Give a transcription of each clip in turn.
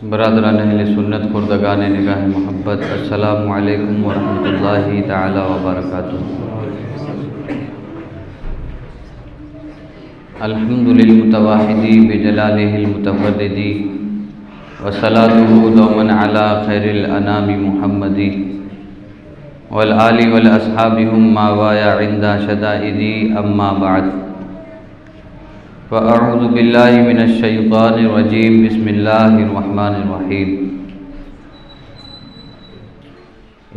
बरादरान अहले सुन्नत खुर्दगान निगाह मोहब्बत, अस्सलामु अलैकुम वरहमतुल्लाहि ताला वबरकातुहू। अल्हम्दुलिल मुतवाहिदी बिजलालिहिल मुतफर्रिदी वस्सलातुहु दौमन अला खैरिल अनामि मुहम्मदी वल आलि वल अस्हाबि हुम मा वाया इंदा शदाइदी अम्मा बाद। फ़अऊज़ु बिल्लाहि मिनश शैतानिर रजीम। बिस्मिल्लाहिर रहमानिर रहीम।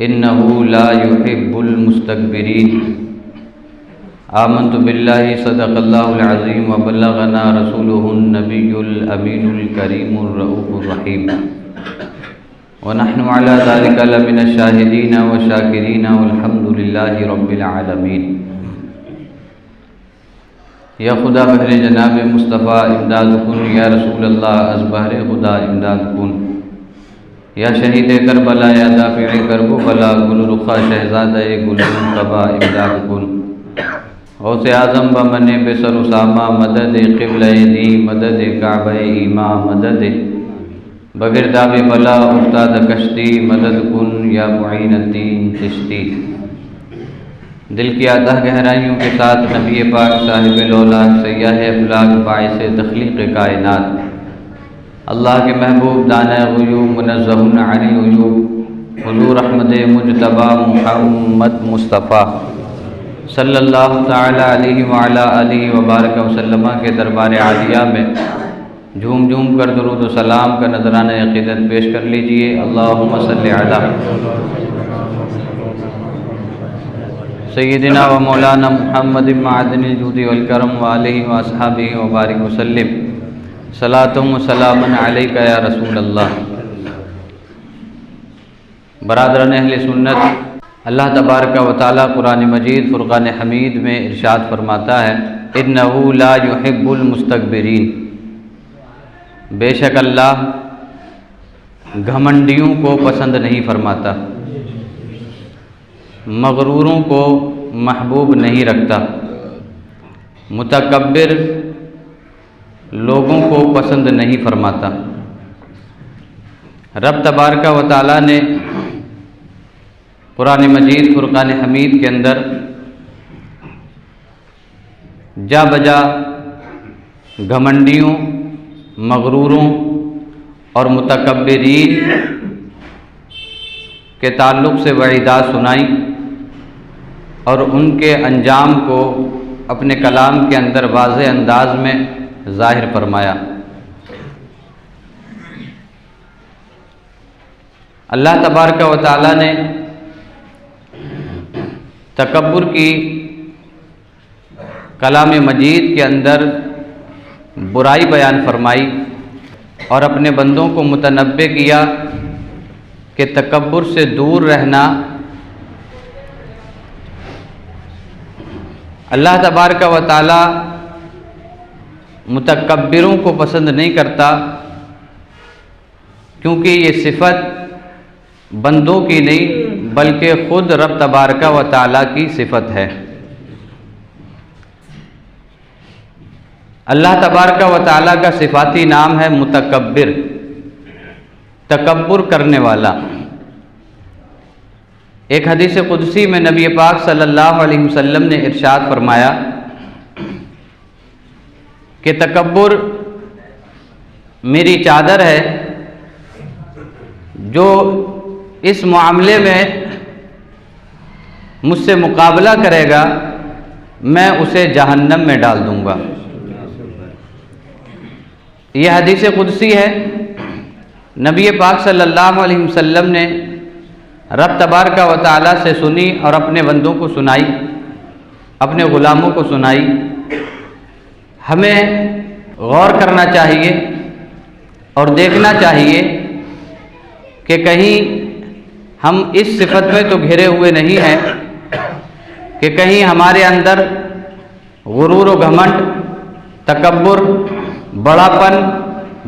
इन्नहु ला युहिब्बुल मुस्तकबिरीन। आमन्तु बिल्लाहि सदक़ल्लाहुल अज़ीम व बल्लगना रसूलुहुन नबियुल अमीनुल करीमुर रऊफ़ुर रहीम। व नहनु अला ज़ालिका लमिनश शाहिदीन व शाकिरीन वल्हम्दुलिल्लाहि रब्बिल आलमीन। या खुदा बहरे जनाब मुस्तफ़ा इमदाद कुन, या रसूल अल्लाह अज़ बहरे खुदा इमदाद कुन, या शहीद करबला या दाफ़िए करबो बला गुल रुखा शहज़ादा गुल मुस्तफ़ा इमदाद कुन। गौसे आज़म व मने बेसर उसामा मदद क़िबला दी मदद काबा ईमा मदद बगिरदाब बला उस्ताद कश्ती मदद कुन या मुईनुद्दीन चिश्ती। दिल की आतह गहराइयों के साथ नबी पाक साहिब लौलाक सय्याह अफलाक बाइस तख्लीक़ कायनात अल्लाह के महबूब दाना ग़ुयूब मुनज़्ज़हुन अनिल उयूब हुज़ूर अहमद मुज्तबा मुहम्मद मुस्तफ़ा सल्लल्लाहु ताला अलैहि व अला आलिहि व बारक वसल्लम के दरबार आलिया में झूम झूम कर दुरूद व सलाम का नजराना अक़ीदत पेश कर लीजिए। अल्लाहुम्मा सल्लि अला सय्यदिना व मौलाना मुहम्मद मादनिल जूदी वल करम व आलिहि व अस्हाबिहि व बारिक वसल्लिम। सलातुम व सलामुन अलैका या रसूल अल्लाह। बरादरान अहले सुन्नत, अल्लाह तबारक व तआला कुरान मजीद फ़ुरक़ान हमीद में इरशाद फरमाता है, इन्नहु ला युहिब्बुल मुस्तकबिरीन। बेशक अल्लाह घमंडियों को पसंद नहीं फरमाता, मगरूरों को महबूब नहीं रखता, मुतकब्बिर लोगों को पसंद नहीं फरमाता। रब तबारक व तआला ने कुरान मजीद फ़ुरक़ान हमीद के अंदर जा बजा घमंडियों, मगरूरों और मुतकब्बिरीन के ताल्लुक़ से वईदात सुनाई और उनके अंजाम को अपने कलाम के अंदर वाज़ेह अंदाज में ज़ाहिर फरमाया। अल्लाह तबारक व तआला ने तकब्बुर की कलाम मजीद के अंदर बुराई बयान फरमाई और अपने बंदों को मुतनब्बे किया कि तकब्बुर से दूर रहना अल्लाह तबारक व तआला मुतकब्बिरों को पसंद नहीं करता, क्योंकि ये सिफ़त बंदों की नहीं बल्कि ख़ुद रब तबारक व तआला की सिफ़त है। अल्लाह तबारक व तआला का सिफ़ाती नाम है मुतकब्बिर, तकब्बुर करने वाला। एक हदीस कुदसी में नबी पाक सल्लल्लाहु अलैहि वसल्लम ने इरशाद फरमाया कि तकब्बुर मेरी चादर है, जो इस मामले में मुझसे मुकाबला करेगा मैं उसे जहन्नम में डाल दूंगा। यह हदीस कुदसी है। नबी पाक सल्लल्लाहु अलैहि वसल्लम ने रब तबारक व तआला से सुनी और अपने बंदों को सुनाई, अपने ग़ुलामों को सुनाई। हमें गौर करना चाहिए और देखना चाहिए कि कहीं हम इस सिफ़त में तो घिरे हुए नहीं हैं कि कहीं हमारे अंदर गुरूर व घमंड, तकब्बुर, बड़ापन,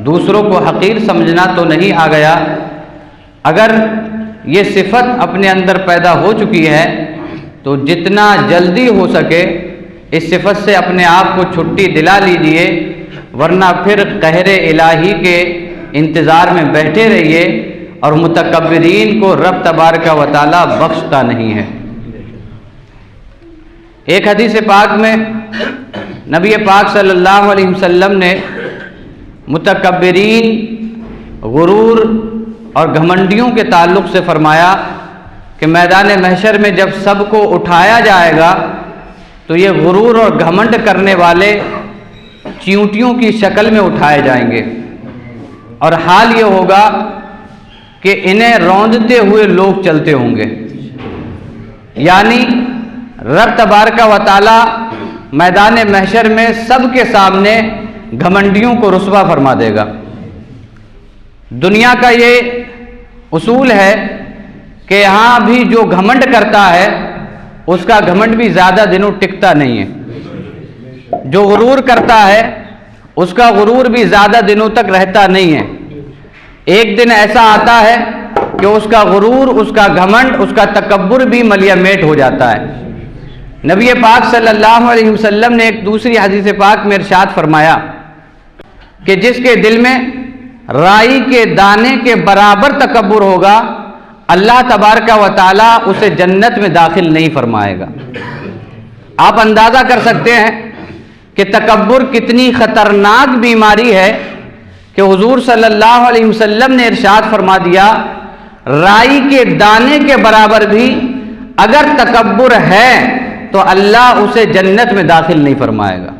दूसरों को हक़ीर समझना तो नहीं आ गया। अगर ये सिफ़त अपने अंदर पैदा हो चुकी है तो जितना जल्दी हो सके इस सिफ़त से अपने आप को छुट्टी दिला लीजिए, वरना फिर कहरे इलाही के इंतज़ार में बैठे रहिए, और मुतकब्बिरीन को रब तबारक व तआला बख्शता नहीं है। एक हदीस पाक में नबी पाक सल्लल्लाहु अलैहि वसल्लम ने मुतकब्बिरीन, गुरूर और घमंडियों के ताल्लुक़ से फरमाया कि मैदान महशर में जब सबको उठाया जाएगा तो ये गुरूर और घमंड करने वाले चींटियों की शक्ल में उठाए जाएंगे, और हाल ये होगा कि इन्हें रौंदते हुए लोग चलते होंगे। यानी रब तबारक व तआला मैदान महशर में सबके सामने घमंडियों को रुस्वा फरमा देगा। दुनिया का ये उसूल है कि यहाँ भी जो घमंड करता है उसका घमंड भी ज़्यादा दिनों टिकता नहीं है, जो गुरूर करता है उसका गुरूर भी ज़्यादा दिनों तक रहता नहीं है। एक दिन ऐसा आता है कि उसका गुरूर, उसका घमंड, उसका तकब्बुर भी मलियामेट हो जाता है। नबी पाक सल्लल्लाहु अलैहि वसल्लम ने एक दूसरी हदीस पाक में इरशाद फरमाया कि जिसके दिल में राई के दाने के बराबर तकब्बुर होगा, अल्लाह तबारक व तआला उसे जन्नत में दाखिल नहीं फरमाएगा। आप अंदाज़ा कर सकते हैं कि तकब्बुर कितनी ख़तरनाक बीमारी है कि हुजूर सल्लल्लाहु अलैहि वसल्लम ने इरशाद फरमा दिया, राई के दाने के बराबर भी अगर तकब्बुर है तो अल्लाह उसे जन्नत में दाखिल नहीं फरमाएगा।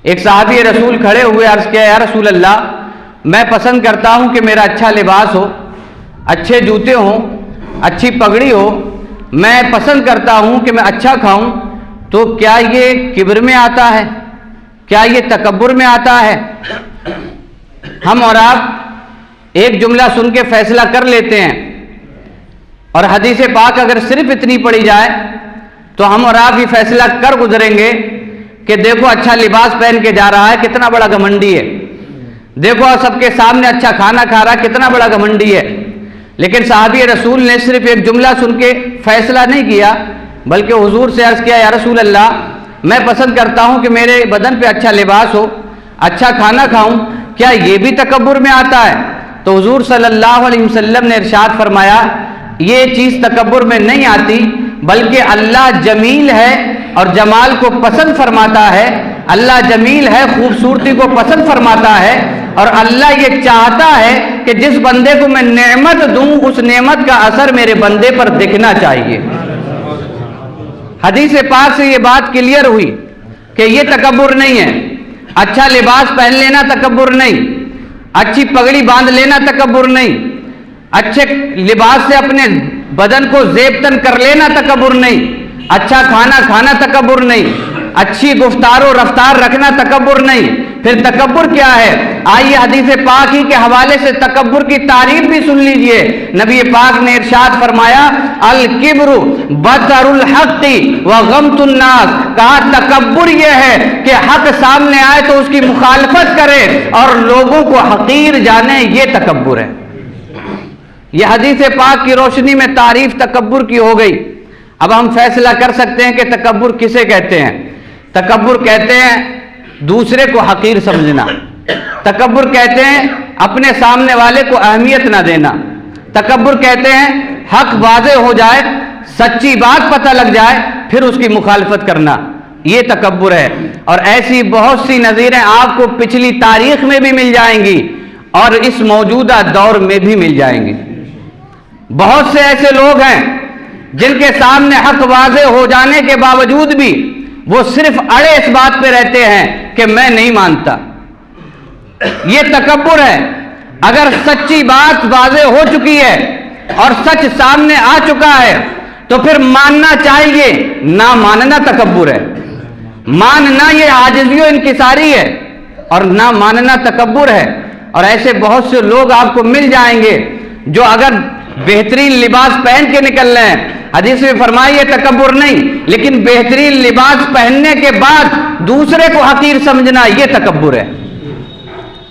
एक सहाबी रसूल खड़े हुए, अर्ज़ किया, या रसूल अल्लाह, मैं पसंद करता हूँ कि मेरा अच्छा लिबास हो, अच्छे जूते हों, अच्छी पगड़ी हो, मैं पसंद करता हूँ कि मैं अच्छा खाऊं, तो क्या ये किब्र में आता है? क्या ये तकब्बुर में आता है? हम और आप एक जुमला सुन के फैसला कर लेते हैं, और हदीस पाक अगर सिर्फ इतनी पढ़ी जाए तो हम और आप ही फैसला कर गुजरेंगे कि देखो अच्छा लिबास पहन के जा रहा है, कितना बड़ा घमंडी है। देखो सबके सामने अच्छा खाना खा रहा है, कितना बड़ा घमंडी है। लेकिन साहबी रसूल ने सिर्फ एक जुमला सुन के फैसला नहीं किया, बल्कि हुजूर से अर्ज़ किया, या रसूल अल्लाह, मैं पसंद करता हूँ कि मेरे बदन पे अच्छा लिबास हो, अच्छा खाना खाऊं, क्या ये भी तकब्बुर में आता है? तो हुजूर सल्लल्लाहु अलैहि वसल्लम ने इरशाद फरमाया, ये चीज़ तकब्बुर में नहीं आती, बल्कि अल्लाह जमील है और जमाल को पसंद फरमाता है। अल्लाह जमील है, खूबसूरती को पसंद फरमाता है, और अल्लाह ये चाहता है कि जिस बंदे को मैं नेमत दूं उस नेमत का असर मेरे बंदे पर दिखना चाहिए। हदीस पाक से ये बात क्लियर हुई कि ये तकब्बुर नहीं है। अच्छा लिबास पहन लेना तकब्बुर नहीं, अच्छी पगड़ी बांध लेना तकब्बुर नहीं, अच्छे लिबास से अपने बदन को ज़ेबतन कर लेना तकब्बुर नहीं, अच्छा खाना खाना तकब्बुर नहीं, अच्छी गुफ्तार रफ्तार रखना तकब्बुर नहीं। फिर तकब्बुर क्या है? आइए हदीस पाक ही के हवाले से तकब्बुर की तारीफ भी सुन लीजिए। नबी पाक ने इरशाद फरमाया, अल किब्रु बतरुल हक़्क़ि व गम्तुन नास, कहा तकब्बुर यह है कि हक सामने आए तो उसकी मुखालफत करे और लोगों को हकीर जाने, ये तकब्बुर है। यह हदीस पाक की रोशनी में तारीफ तकब्बुर की हो गई। अब हम फैसला कर सकते हैं कि तकब्बुर किसे कहते हैं। तकब्बुर कहते हैं दूसरे को हकीर समझना, तकब्बुर कहते हैं अपने सामने वाले को अहमियत ना देना, तकब्बुर कहते हैं हक वाज़े हो जाए, सच्ची बात पता लग जाए, फिर उसकी मुखालफत करना, ये तकब्बुर है। और ऐसी बहुत सी नज़ीरें आपको पिछली तारीख में भी मिल जाएंगी और इस मौजूदा दौर में भी मिल जाएंगी। बहुत से ऐसे लोग हैं जिनके सामने हक वाज़े हो जाने के बावजूद भी वो सिर्फ अड़े इस बात पे रहते हैं कि मैं नहीं मानता, ये तकब्बुर है। अगर सच्ची बात वाज़े हो चुकी है और सच सामने आ चुका है तो फिर मानना चाहिए, ना मानना तकब्बुर है। मानना ये आजिज़ी व इनकिसारी है और ना मानना तकब्बुर है। और ऐसे बहुत से लोग आपको मिल जाएंगे जो अगर बेहतरीन लिबास पहन के निकल रहे हैं, हदीस में फरमाइए तकब्बुर नहीं, लेकिन बेहतरीन लिबास पहनने के बाद दूसरे को हकीर समझना, यह तकब्बुर है।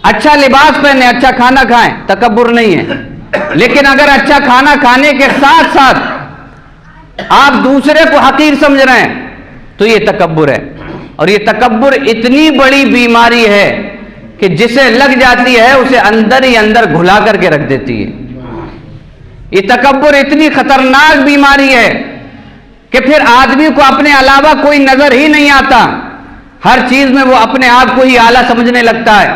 अच्छा लिबास पहने, अच्छा खाना खाएं, तकब्बुर नहीं है। लेकिन अगर अच्छा खाना खाने के साथ साथ आप दूसरे को हकीर समझ रहे हैं तो यह तकब्बुर है। और यह तकब्बुर इतनी बड़ी बीमारी है कि जिसे लग जाती है उसे अंदर ही अंदर घुला करके रख देती है। ये तकब्बुर इतनी खतरनाक बीमारी है कि फिर आदमी को अपने अलावा कोई नजर ही नहीं आता। हर चीज में वो अपने आप को ही आला समझने लगता है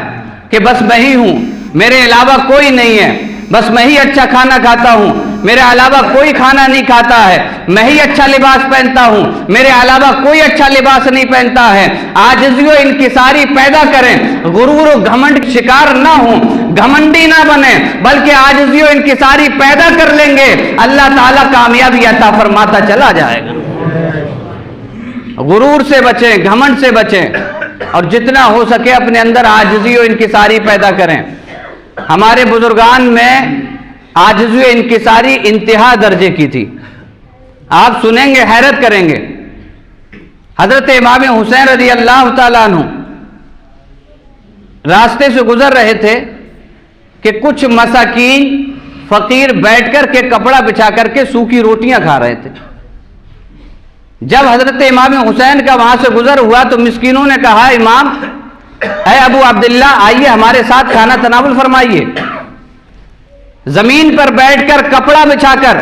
कि बस मैं ही हूं, मेरे अलावा कोई नहीं है, बस मैं ही अच्छा खाना खाता हूं, मेरे अलावा कोई खाना नहीं खाता है, मैं ही अच्छा लिबास पहनता हूं, मेरे अलावा कोई अच्छा लिबास नहीं पहनता है। आजिज़ी और इंकिसारी पैदा करें, गुरूर और घमंड शिकार ना हो, घमंडी ना बने, बल्कि आजिज़ी और इंकिसारी पैदा कर लेंगे, अल्लाह ताला कामयाबी अता फरमाता चला जाएगा। गुरूर से बचें, घमंड से बचें और जितना हो सके अपने अंदर आजिज़ी और इंकिसारी पैदा करें। हमारे बुजुर्गान में आजिज़ी और इंकिसारी इंतहा दर्जे की थी। आप सुनेंगे हैरत करेंगे। हजरत इमाम हुसैन रज़ी अल्लाह ताला अन्हु रास्ते से गुजर रहे थे कि कुछ मसाकीन फकीर बैठकर के कपड़ा बिछा करके सूखी रोटियां खा रहे थे। जब हजरत इमाम हुसैन का वहां से गुजर हुआ तो मिस्कीनों ने कहा, इमाम है अबू अब्दुल्ला, आइए हमारे साथ खाना तनावुल फरमाइए। जमीन पर बैठकर कपड़ा बिछाकर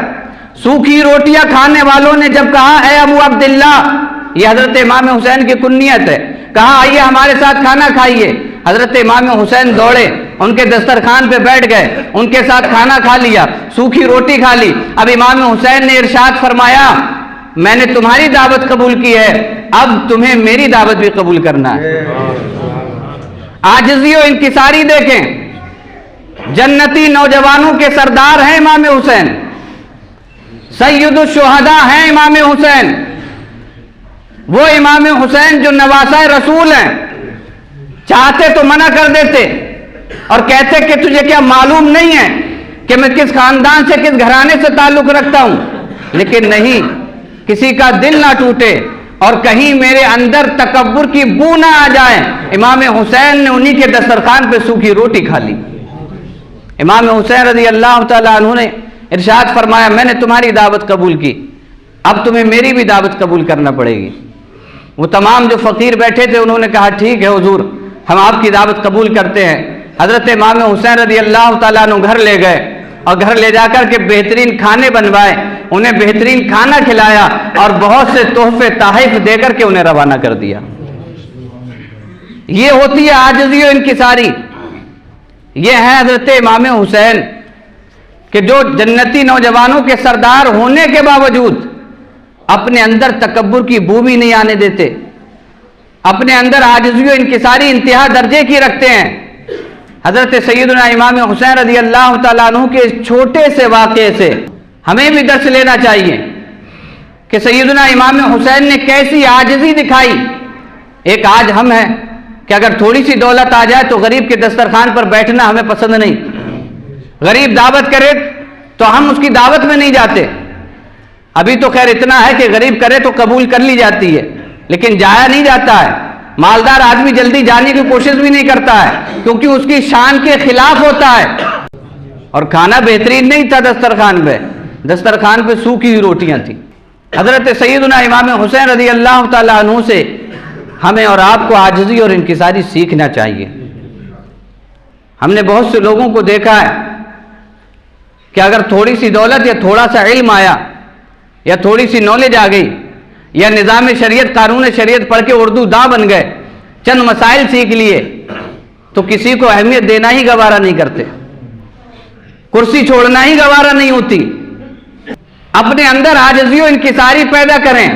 सूखी रोटियां खाने वालों ने जब कहा, है अबू अब्दुल्ला, ये हजरत इमाम हुसैन की कुन्नियत है, कहा आइए हमारे साथ खाना खाइए। हजरत इमाम हुसैन दौड़े, उनके दस्तरखान पे बैठ गए, उनके साथ खाना खा लिया, सूखी रोटी खा ली। अब इमाम हुसैन ने इरशाद फरमाया, मैंने तुम्हारी दावत कबूल की है, अब तुम्हें मेरी दावत भी कबूल करना है। आजिज़ी और इंकिसारी देखें, जन्नती नौजवानों के सरदार हैं इमाम हुसैन, सैयदुश शुहदा हैं इमाम हुसैन, वो इमाम हुसैन जो नवासा रसूल हैं। चाहते तो मना कर देते और कहते कि तुझे क्या मालूम नहीं है कि मैं किस खानदान से, किस घराने से ताल्लुक रखता हूं, लेकिन नहीं, किसी का दिल ना टूटे और कहीं मेरे अंदर तकब्बुर की बू ना आ जाए। इमाम हुसैन ने उन्हीं के दस्तरखान पे सूखी रोटी खा ली। इमाम हुसैन रज़ी अल्लाह तआला अन्हु ने इरशाद फरमाया, मैंने तुम्हारी दावत कबूल की, अब तुम्हें मेरी भी दावत कबूल करना पड़ेगी। वो तमाम जो फकीर बैठे थे उन्होंने कहा, ठीक है हुजूर, हम आपकी दावत कबूल करते हैं। हजरत इमाम हुसैन रज़ी अल्लाह तआला अन्हु घर ले गए और घर ले जाकर के बेहतरीन खाने बनवाए, उन्हें बेहतरीन खाना खिलाया और बहुत से तोहफे ताहिफ देकर के उन्हें रवाना कर दिया। ये होती है आजिज़ी और इंकिसारी। ये है हजरत इमाम हुसैन कि जो जन्नती नौजवानों के सरदार होने के बावजूद अपने अंदर तकब्बुर की बू भी नहीं आने देते, अपने अंदर आजिज़ी और इंकिसारी इंतहा दर्जे की रखते हैं। हजरत सैयदना इमाम हुसैन रज़ी अल्लाह तआला अन्हु के छोटे से वाक़े से हमें भी दर्स लेना चाहिए कि सैयदना इमाम हुसैन ने कैसी आजिज़ी दिखाई। एक आज हम हैं कि अगर थोड़ी सी दौलत आ जाए तो गरीब के दस्तरखान पर बैठना हमें पसंद नहीं। गरीब दावत करे तो हम उसकी दावत में नहीं जाते। अभी तो खैर इतना है कि गरीब करे तो कबूल कर ली जाती है, लेकिन जाया नहीं जाता है। मालदार आदमी जल्दी जाने की कोशिश भी नहीं करता है क्योंकि उसकी शान के खिलाफ होता है। और खाना बेहतरीन नहीं था दस्तरखान पे सूखी हुई रोटियां थी। हजरत सैयदना इमाम हुसैन रज़ी अल्लाह तआला अन्हु से हमें और आपको आजिज़ी और इंकिसारी सीखना चाहिए। हमने बहुत से लोगों को देखा है कि अगर थोड़ी सी दौलत या थोड़ा सा इल्म आया या थोड़ी सी नॉलेज आ गई या निज़ाम शरीयत, कानून शरीयत पढ़ के उर्दू दा बन गए, चंद मसाइल सीख लिए, तो किसी को अहमियत देना ही गवारा नहीं करते, कुर्सी छोड़ना ही गवारा नहीं होती। अपने अंदर आजिज़ी और इंकिसारी पैदा करें,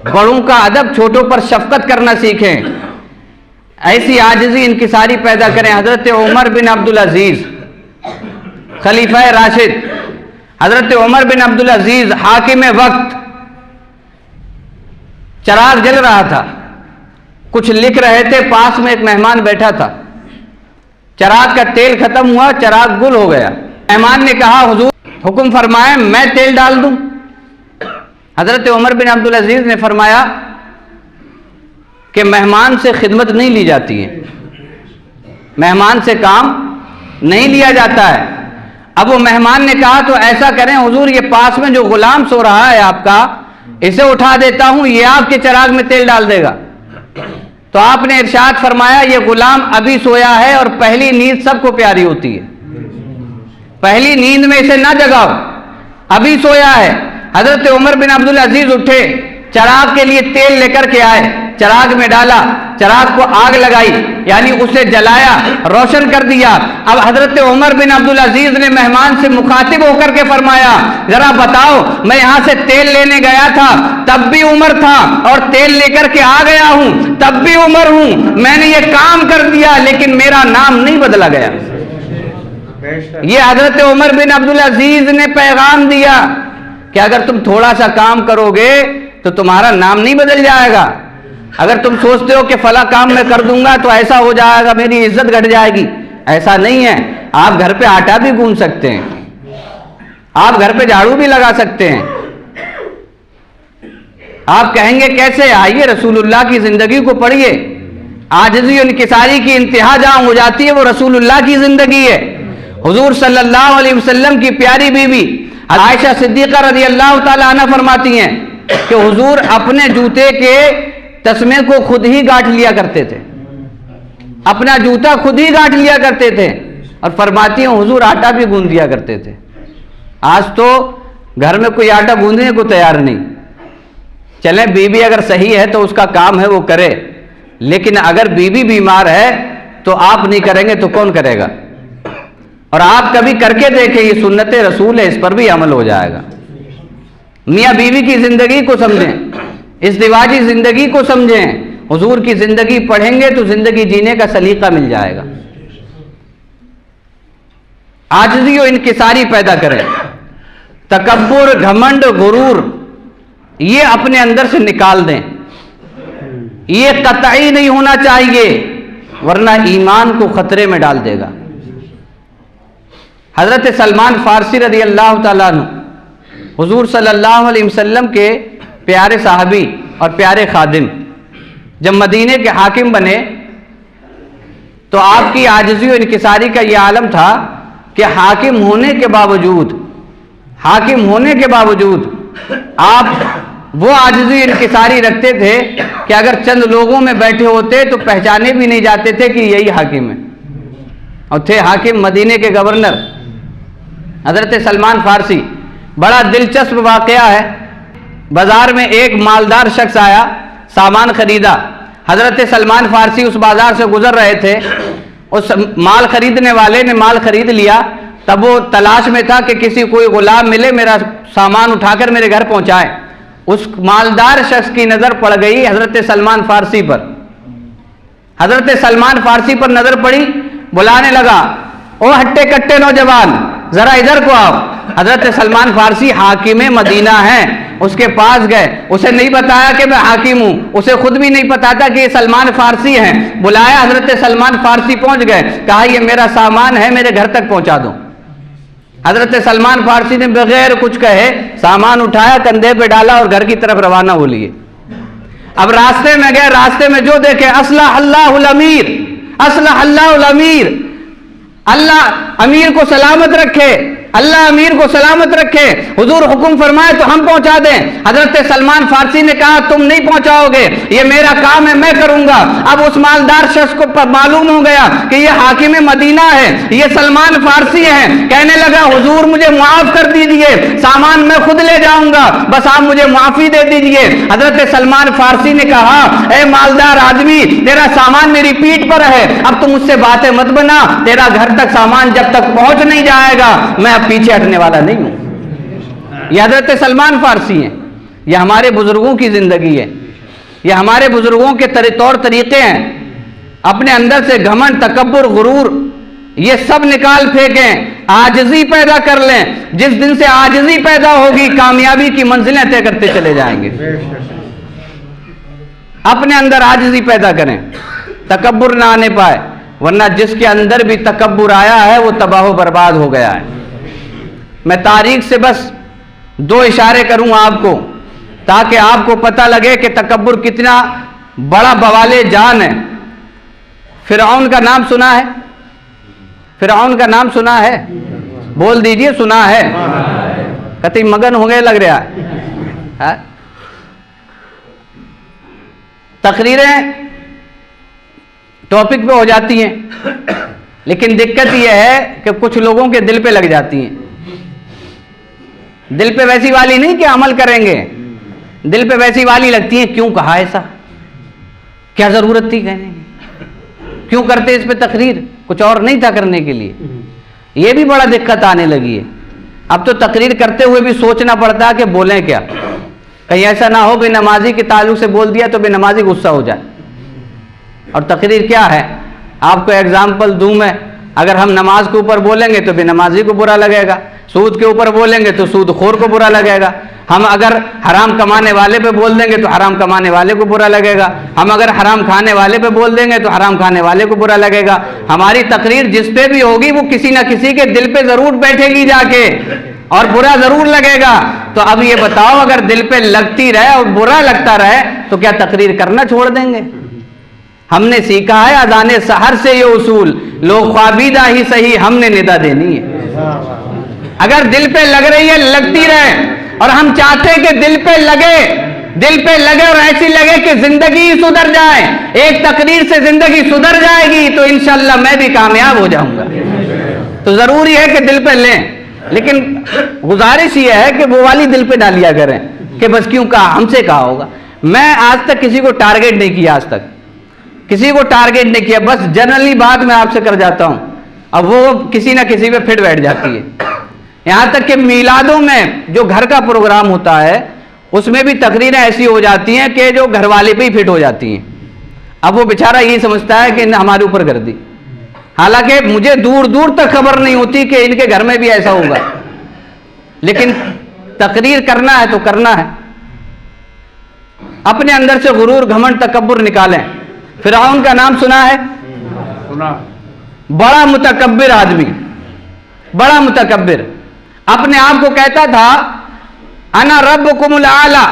बड़ों का अदब, छोटों पर शफकत करना सीखें, ऐसी आजिज़ी इंकिसारी पैदा करें। हजरत उमर बिन अब्दुल अजीज खलीफा राशिद, हजरत उमर बिन अब्दुल अजीज हाकिम वक्त, चराग जल रहा था, कुछ लिख रहे थे, पास में एक मेहमान बैठा था। चराग का तेल खत्म हुआ, चराग गुल हो गया। मेहमान ने कहा, हुजूर हुक्म फरमाए मैं तेल डाल दूं। हजरत उमर बिन अब्दुल अजीज ने फरमाया कि मेहमान से खिदमत नहीं ली जाती है, मेहमान से काम नहीं लिया जाता है। अब वो मेहमान ने कहा, तो ऐसा करें हुजूर, ये पास में जो गुलाम सो रहा है आपका, इसे उठा देता हूं, ये आपके चराग में तेल डाल देगा। तो आपने इरशाद फरमाया ये गुलाम अभी सोया है और पहली नींद सबको प्यारी होती है, पहली नींद में इसे ना जगाओ, अभी सोया है। हजरत उमर बिन अब्दुल अजीज उठे, चिराग के लिए तेल लेकर के आए, चिराग में डाला, चिराग को आग लगाई, यानी उसे जलाया, रोशन कर दिया। अब हजरत उमर बिन अब्दुल अजीज ने मेहमान से मुखातिब होकर के फरमाया, जरा बताओ, मैं यहां से तेल लेने गया था तब भी उमर था, और तेल लेकर के आ गया हूं तब भी उमर हूं, मैंने ये काम कर दिया लेकिन मेरा नाम नहीं बदला गया। ये हजरत उमर बिन अब्दुल अजीज ने पैगाम दिया कि अगर तुम थोड़ा सा काम करोगे तो तुम्हारा नाम नहीं बदल जाएगा। अगर तुम सोचते हो कि फला काम मैं कर दूंगा तो ऐसा हो जाएगा, मेरी इज्जत घट जाएगी, ऐसा नहीं है। आप घर पे आटा भी गूंथ सकते हैं, आप घर पे झाड़ू भी लगा सकते हैं। आप कहेंगे कैसे? आइए रसूलुल्लाह की जिंदगी को पढ़िए, आजिज़ी और इंकिसारी की इंतहा जहां हो जाती है वो रसूलुल्लाह की जिंदगी है। हुजूर सल्लल्लाहु अलैहि वसल्लम की प्यारी बीवी आयशा सिद्दीक़ा रज़ियल्लाहु ताला अन्हा फरमाती हैं कि हुजूर अपने जूते के तस्मे को खुद ही गांठ लिया करते थे, अपना जूता खुद ही गांठ लिया करते थे, और फरमाती हैं हुजूर आटा भी गूंथ दिया करते थे। आज तो घर में कोई आटा गूंथने को तैयार नहीं। चले बीवी अगर सही है तो उसका काम है वो करे, लेकिन अगर बीवी बीमार है तो आप नहीं करेंगे तो कौन करेगा? और आप कभी करके देखें, ये सुन्नत रसूल है, इस पर भी अमल हो जाएगा। मियाँ बीवी की जिंदगी को समझें, इस दिवाजी जिंदगी को समझें, हुजूर की जिंदगी पढ़ेंगे तो जिंदगी जीने का सलीका मिल जाएगा। आजिज़ी और इंकिसारी पैदा करें, तकब्बुर, घमंड, गुरूर ये अपने अंदर से निकाल दें। ये कतई नहीं होना चाहिए, वरना ईमान को खतरे में डाल देगा। हजरत सलमान फारसी रज़ी अल्लाह ताला अन्हु हुजूर सल्लल्लाहु अलैहि वसल्लम के प्यारे साहबी और प्यारे खादिम, जब मदीने के हाकिम बने तो आपकी आजिज़ी और इंकिसारी का यह आलम था कि हाकिम होने के बावजूद आप वो आजिज़ी इंकिसारी रखते थे कि अगर चंद लोगों में बैठे होते तो पहचाने भी नहीं जाते थे कि यही हाकिम है। और थे हाकिम मदीने के गवर्नर हजरत सलमान फारसी। बड़ा दिलचस्प वाकया है, बाजार में एक मालदार शख्स आया, सामान खरीदा। हजरत सलमान फारसी उस बाजार से गुजर रहे थे, उस माल खरीदने वाले ने माल खरीद लिया, तब वो तलाश में था कि किसी कोई गुलाम मिले मेरा सामान उठाकर मेरे घर पहुंचाए। उस मालदार शख्स की नजर पड़ गई हजरत सलमान फारसी पर। हजरत सलमान फारसी पर नजर पड़ी, बुलाने लगा, ओ हट्टे कट्टे नौजवान जरा इधर को आओ। हजरत सलमान फारसी हाकिम मदीना है, उसके पास गए, उसे नहीं बताया कि मैं हाकिम हूं, उसे खुद भी नहीं पता था कि ये सलमान फारसी हैं। बुलाया, हजरत सलमान फारसी पहुंच गए, कहा ये मेरा सामान है, मेरे घर तक पहुंचा दो। हजरत सलमान फारसी ने बगैर कुछ कहे सामान उठाया, कंधे पे डाला और घर की तरफ रवाना हो लिए। अब रास्ते में गए, रास्ते में जो देखे असलह अल्लाहुल अमीर, असलह अल्लाहुल अमीर, अल्लाह अमीर को सलामत रखे, अल्लाह अमीर को सलामत रखे। हुजूर हुक्म फरमाए तो हम पहुंचा दें। हजरत सलमान फारसी ने कहा तुम नहीं पहुंचाओगे, ये मेरा काम है, मैं करूंगा। अब उस मालदार शख्स को मालूम हो गया कि ये हाकिम मदीना है, ये सलमान फारसी है। कहने लगा हुजूर मुझे माफ कर दीजिए, सामान मैं खुद ले जाऊंगा, बस आप मुझे माफी दे दीजिए। हजरत सलमान फारसी ने कहा ए मालदार आदमी, तेरा सामान मेरी पीठ पर है, अब तुम मुझसे बातें मत बना, तेरा घर तक सामान जब तक पहुंच नहीं जाएगा मैं पीछे हटने वाला नहीं हूं। यह हजरत सलमान फारसी हैं, यह हमारे बुजुर्गों की जिंदगी है, यह हमारे बुजुर्गों के तौर तरीके हैं। अपने अंदर से घमंड, तकब्बुर, गुरूर ये सब निकाल फेंकें, आजिज़ी पैदा कर लें। जिस दिन से आजिज़ी पैदा होगी कामयाबी की मंजिलें तय करते चले जाएंगे। अपने अंदर आजिज़ी पैदा करें, तकब्बुर ना आने पाए, वरना जिसके अंदर भी तकब्बुर आया है वो तबाह बर्बाद हो गया है। मैं तारीख से बस 2 इशारे करूंगा आपको, ताकि आपको पता लगे कि तकब्बुर कितना बड़ा बवाले जान है। फिरौन का नाम सुना है? फिरौन का नाम सुना है? बोल दीजिए सुना है। कतई मगन हो गए लग रहा है। तकरीरें टॉपिक पे हो जाती हैं, लेकिन दिक्कत यह है कि कुछ लोगों के दिल पे लग जाती हैं। दिल पे वैसी वाली नहीं कि अमल करेंगे, दिल पे वैसी वाली लगती है, क्यों कहा ऐसा, क्या जरूरत थी कहने की, क्यों करते इस पे तकरीर, कुछ और नहीं था करने के लिए। ये भी बड़ा दिक्कत आने लगी है। अब तो तकरीर करते हुए भी सोचना पड़ता है कि बोलें क्या, कहीं ऐसा ना हो बेनमाजी के ताल्लुक से बोल दिया तो बेनमाजी गुस्सा हो जाए। और तकरीर क्या है, आपको एग्जाम्पल दूं मैं, अगर हम नमाज के ऊपर बोलेंगे तो बेनमाजी को बुरा लगेगा, सूद के ऊपर बोलेंगे तो सूदखोर को बुरा लगेगा, हम अगर हराम कमाने वाले पे बोल देंगे तो हराम कमाने वाले को बुरा लगेगा, हम अगर हराम खाने वाले पे बोल देंगे तो हराम खाने वाले को बुरा लगेगा। हमारी तकरीर जिस पे भी होगी वो किसी ना किसी के दिल पे जरूर बैठेगी जाके और बुरा जरूर लगेगा। तो अब ये बताओ, अगर दिल पे लगती रहे और बुरा लगता रहे तो क्या तकरीर करना छोड़ देंगे? हमने सीखा है अज़ाने सहर से ये उसूल, लो ख्वाबीदा ही सही हमने निदा देनी है। अगर दिल पे लग रही है, लगती रहे, और हम चाहते हैं कि दिल पे लगे और ऐसी लगे कि जिंदगी ही सुधर जाए, एक तकरीर से जिंदगी सुधर जाएगी तो इंशाअल्लाह मैं भी कामयाब हो जाऊंगा। तो जरूरी है कि दिल पे लें, लेकिन गुजारिश ये है कि वो वाली दिल पे डालिया करें कि बस क्यों कहा, हमसे कहा होगा। मैं आज तक किसी को टारगेट नहीं किया, आज तक किसी को टारगेट नहीं किया, बस जनरली बात मैं आपसे कर जाता हूं, अब वो किसी ना किसी पे फिट बैठ जाती है। यहां तक कि मीलादों में जो घर का प्रोग्राम होता है उसमें भी तकरीरें ऐसी हो जाती हैं कि जो घर वाले पे ही फिट हो जाती हैं। अब वो बेचारा यही समझता है कि हमारे ऊपर कर दी, हालांकि मुझे दूर दूर तक खबर नहीं होती कि इनके घर में भी ऐसा होगा, लेकिन तकरीर करना है तो करना है। अपने अंदर से गुरूर, घमंड, तकब्बुर निकालें। फिरौन का नाम सुना है? सुना। बड़ा मुतकब्बिर आदमी, बड़ा मुतकब्बिर, अपने आप को कहता था अना रब्बुकुमुल आला,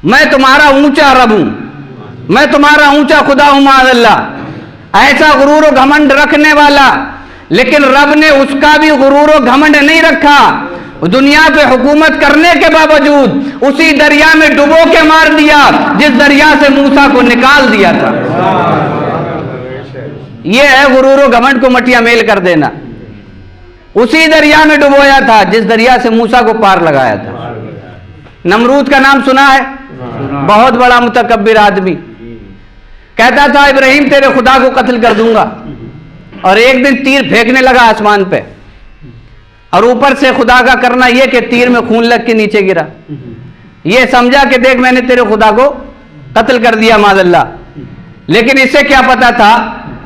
मैं तुम्हारा ऊंचा रब हूं, मैं तुम्हारा ऊंचा खुदा हूं माअल्लाह। ऐसा गुरूर और घमंड रखने वाला, लेकिन रब ने उसका भी गुरूर और घमंड नहीं रखा। दुनिया पे हुकूमत करने के बावजूद उसी दरिया में डुबो के मार दिया जिस दरिया से मूसा को निकाल दिया था। यह है गुरूर और घमंड को मटिया मेल कर देना। उसी दरिया में डुबोया था जिस दरिया से मूसा को पार लगाया था। नमरूद का नाम सुना है? बहुत बड़ा मुतकब्बिर आदमी, कहता था इब्राहिम तेरे खुदा को कत्ल कर दूंगा, और एक दिन तीर फेंकने लगा आसमान पे, और ऊपर से खुदा का करना यह कि तीर में खून लग के नीचे गिरा। ये समझा कि देख मैंने तेरे खुदा को कत्ल कर दिया माज़अल्लाह, लेकिन इसे क्या पता था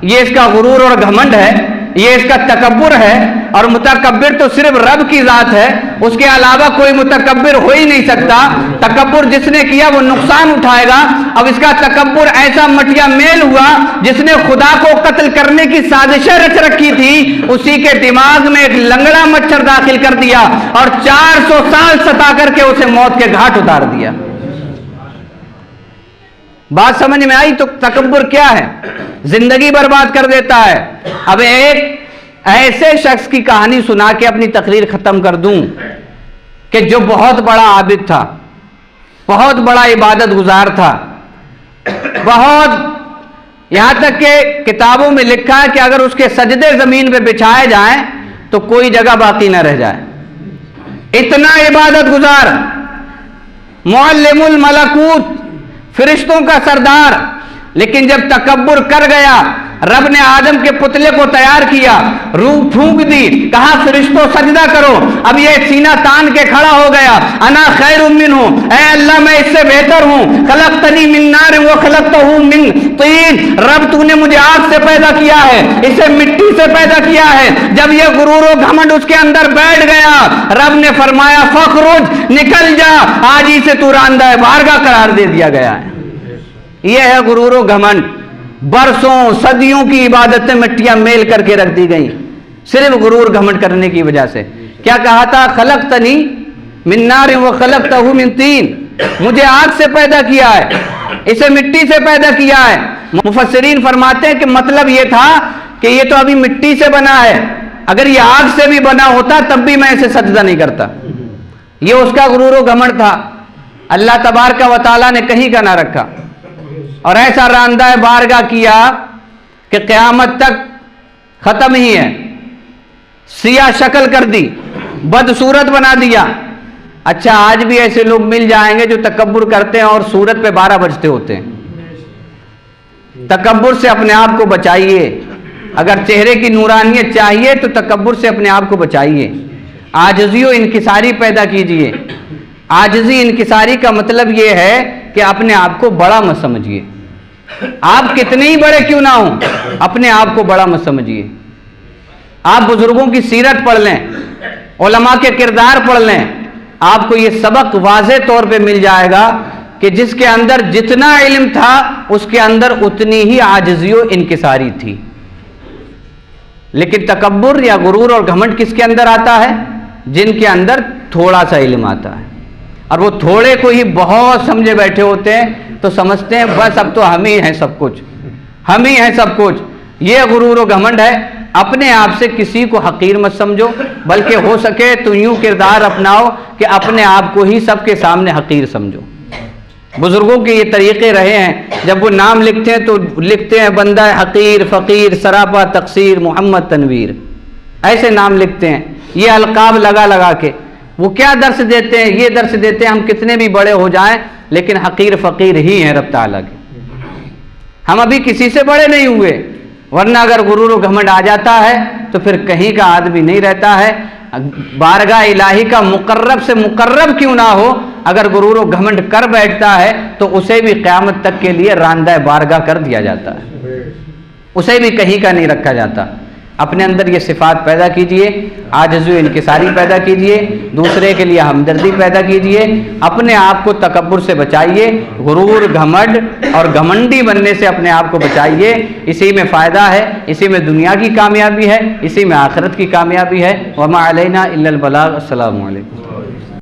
ये इसका गुरूर और घमंड है, ये इसका तकब्बुर है। और मुतकब्बिर तो सिर्फ रब की जात है, उसके अलावा कोई मुतकब्बिर हो ही नहीं सकता। तकब्बुर जिसने किया वो नुकसान उठाएगा। अब इसका तकब्बुर ऐसा मटिया मेल हुआ, जिसने खुदा को कत्ल करने की साजिशें रच रखी थी, उसी के दिमाग में एक लंगड़ा मच्छर दाखिल कर दिया और 400 साल सता करके उसे मौत के घाट उतार दिया। बात समझ में आई? तो तकब्बुर क्या है? जिंदगी बर्बाद कर देता है। अब एक ऐसे शख्स की कहानी सुना के अपनी तकरीर खत्म कर दूं कि जो बहुत बड़ा आबिद था, बहुत बड़ा इबादत गुजार था, बहुत, यहां तक कि किताबों में लिखा है कि अगर उसके सजदे जमीन पे बिछाए जाएं तो कोई जगह बाकी ना रह जाए, इतना इबादत गुजार, मुअल्लिमुल मलकूत, फरिश्तों का सरदार। लेकिन जब तकब्बुर कर गया, रब ने आदम के पुतले को तैयार किया, रूह फूंक दी, कहा फरिश्तों सजदा करो। अब ये सीना तान के खड़ा हो गया, अना खैरुम मिन्हु, ऐ अल्लाह मैं इससे बेहतर हूं, खलक़तनी मिन नार व खलक़तहु मिन तीन, रब तूने मुझे आग से पैदा किया है, इसे मिट्टी से पैदा किया है। जब ये गुरूर और घमंड उसके अंदर बैठ गया, रब ने फरमाया फखरुज, निकल जा, आज ही से तू रांदा है, बारगाह करार दे दिया गया है। यह है गुरूर और घमंड। बरसों सदियों की इबादतें मिट्टियां मेल करके रख दी गई सिर्फ गुरूर घमंड करने की वजह से। क्या कहा था? खलक़तनी मिन नार व खलक़तहु मिन तीन, मुझे आग से पैदा किया है, इसे मिट्टी से पैदा किया है। मुफस्सिरीन फरमाते हैं कि मतलब यह था कि ये तो अभी मिट्टी से बना है, अगर ये आग से भी बना होता तब भी मैं इसे सजदा नहीं करता। ये उसका गुरूर व घमंड था। अल्लाह तबारक व तआला ने कहीं का ना रखा और ऐसा रांदा बारगाह किया कि क़यामत तक ख़त्म ही है, सिया शक्ल कर दी, बदसूरत बना दिया। अच्छा, आज भी ऐसे लोग मिल जाएंगे जो तकब्बुर करते हैं और सूरत पे 12 बजते होते हैं। तकब्बुर से अपने आप को बचाइए। अगर चेहरे की नूरानियत चाहिए तो तकब्बुर से अपने आप को बचाइए। आजिज़ी और इनकिसारी पैदा कीजिए। आजिज़ी इनकिसारी का मतलब ये है कि अपने आप को बड़ा मत समझिए। आप कितने ही बड़े क्यों ना हो, अपने आप को बड़ा मत समझिए। आप बुजुर्गों की सीरत पढ़ लें, उलमा के किरदार पढ़ लें, आपको ये सबक वाज़े तौर पे मिल जाएगा कि जिसके अंदर जितना इल्म था उसके अंदर उतनी ही आजिज़ी और इनकिसारी थी। लेकिन तकब्बुर या गुरूर और घमंड किसके अंदर आता है? जिनके अंदर थोड़ा सा इल्म आता है, और वो थोड़े को ही बहुत समझे बैठे होते हैं, तो समझते हैं बस अब तो हम ही हैं सब कुछ, हम ही हैं सब कुछ। ये गुरूर और घमंड है। अपने आप से किसी को हकीर मत समझो, बल्कि हो सके तो यूं किरदार अपनाओ कि अपने आप को ही सबके सामने हकीर समझो। बुजुर्गों के ये तरीक़े रहे हैं, जब वो नाम लिखते हैं तो लिखते हैं बंदा हकीर, फ़कीर, सरापा, तकसीर, मोहम्मद तनवीर, ऐसे नाम लिखते हैं। ये अलकाब लगा लगा के वो क्या दर्स देते हैं? ये दर्स देते हैं हम कितने भी बड़े हो जाएं लेकिन हकीर फ़कीर ही हैं रब ताला के, हम अभी किसी से बड़े नहीं हुए। वरना अगर गुरूर और घमंड आ जाता है तो फिर कहीं का आदमी नहीं रहता है। बारगाह इलाही का मुकर्रब से मुकर्रब क्यों ना हो, अगर गुरूर और घमंड कर बैठता है तो उसे भी क़यामत तक के लिए रांदा बारगाह कर दिया जाता है, उसे भी कहीं का नहीं रखा जाता। अपने अंदर ये सिफ़ात पैदा कीजिए, आजिज़ी इनकिसारी पैदा कीजिए, दूसरे के लिए हमदर्दी पैदा कीजिए, अपने आप को तकब्बुर से बचाइए, गुरूर, घमंड और घमंडी बनने से अपने आप को बचाइए। इसी में फ़ायदा है, इसी में दुनिया की कामयाबी है, इसी में आखिरत की कामयाबी है। वमा अलैना इल्लल बलाग। अस्सलामु अलैकुम।